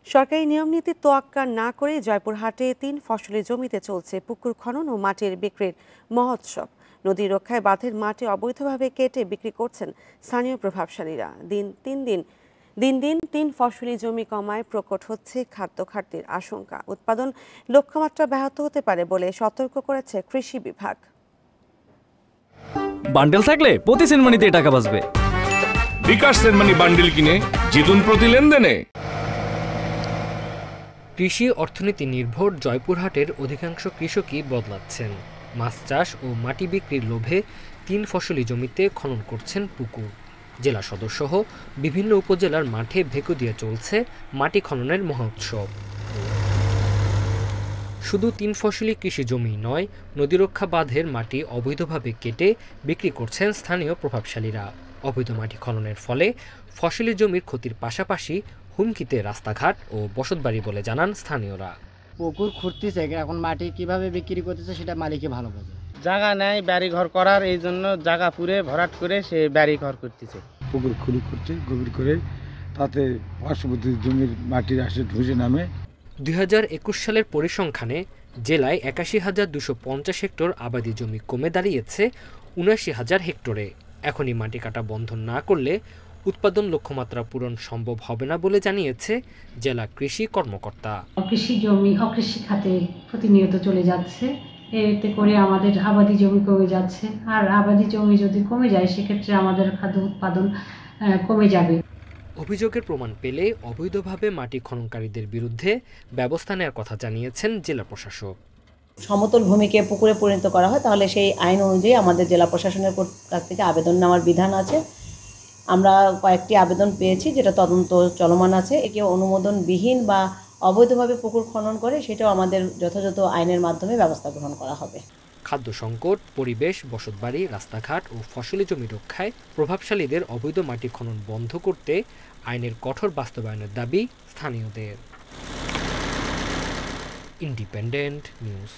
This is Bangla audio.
সরকারি নিয়মনীতি তোয়াক্কা না করে জয়পুরহাটে ৩ ফসলি জমিতে চলছে পুকুর খনন ও মাটির বিক্রির মহোৎসব। নদী রক্ষায় বাঁধের মাটি অবৈধভাবে কেটে বিক্রি করছেন স্থানীয় প্রভাবশালীরা। দিন দিন ৩ ফসলি জমি কমায় প্রকট হচ্ছে খাদ্য ঘাটতির আশঙ্কা। উৎপাদন লক্ষ্যমাত্রা ব্যাহত হতে পারে বলে সতর্ক করেছে কৃষি বিভাগ। বান্ডেল থাকলে প্রতি সেনমানিতে টাকা বাঁচবে। বিকাশ সেনমানি বান্ডেল কিনে জিতুন প্রতি লেনদেনে। কৃষি অর্থনীতি নির্ভর জয়পুরহাটের অধিকাংশ কৃষকই বদলাচ্ছেন। মাছ চাষ ও মাটি বিক্রির লোভে ৩ ফসলি জমিতে খনন করছেন পুকুর। জেলা সদরসহ বিভিন্ন উপজেলার মাঠে ভেকু দিয়ে চলছে মাটি খননের মহোৎসব। শুধু ৩ ফসলি কৃষি জমি নয়, নদীরক্ষা বাঁধের মাটি অবৈধভাবে কেটে বিক্রি করছেন স্থানীয় প্রভাবশালীরা। অবৈধ মাটি খননের ফলে ফসলি জমির ক্ষতির পাশাপাশি হুমকিতে রাস্তাঘাট ও বসতবাড়ি বলে জানান স্থানীয়রা। পুকুর খুঁড়তেছে, এখন মাটি কিভাবে বিক্রি করতেছে সেটা মালিকই ভালো বোঝে। জায়গা নেই বাড়ি ঘর করার, এই জন্য জায়গা পুরে ভরাট করে সে বাড়ি ঘর করতেছে। পুকুর খুঁড়ি করছে গভীর করে, তাতে পার্শ্ববর্তী জমির মাটির আসে ধসে নামে। ২০২১ সালের পরিসংখ্যানে জেলায় ৮১,২৫০ হেক্টর আবাদি জমি কমে দাঁড়িয়েছে ৭৯,০০০ হেক্টরে। এখনই মাটি কাটা বন্ধ না করলে উৎপাদন লক্ষ্যমাত্রা পূরণ সম্ভব হবে না বলে জানিয়েছে জেলা কৃষি কর্মকর্তা। কৃষি জমি অকৃষি খাতে প্রতিনিয়ত চলে যাচ্ছে, এতে করে আমাদের আবাদি জমি কমে যাচ্ছে। আর আবাদি জমি যদি কমে যায় সেক্ষেত্রে আমাদের খাদ্য উৎপাদন কমে যাবে। অভিযোগের প্রমাণ পেলে অবৈধভাবে মাটি খননকারীদের বিরুদ্ধে ব্যবস্থা নেওয়ার কথা জানিয়েছেন জেলা প্রশাসক। সমতল ভূমিকে পুকুরে পরিণত করা হয় তাহলে সেই আইন অনুযায়ী আমাদের জেলা প্রশাসনের কাছ থেকে আবেদন নেওয়ার বিধান আছে। আমরা কয়েকটি আবেদন পেয়েছি, যেটা তদন্ত চলমান আছে। একে অনুমোদনবিহীন বা অবৈধভাবে পুকুর খনন করে সেটাও আমাদের যথাযথ আইনের মাধ্যমে ব্যবস্থা গ্রহণ করা হবে। খাদ্য সংকট, পরিবেশ, বসতবাড়ি, রাস্তাঘাট ও ফসলি জমি রক্ষায় প্রভাবশালীদের অবৈধ মাটি খনন বন্ধ করতে আইনের কঠোর বাস্তবায়নের দাবি স্থানীয়দের। Independent news.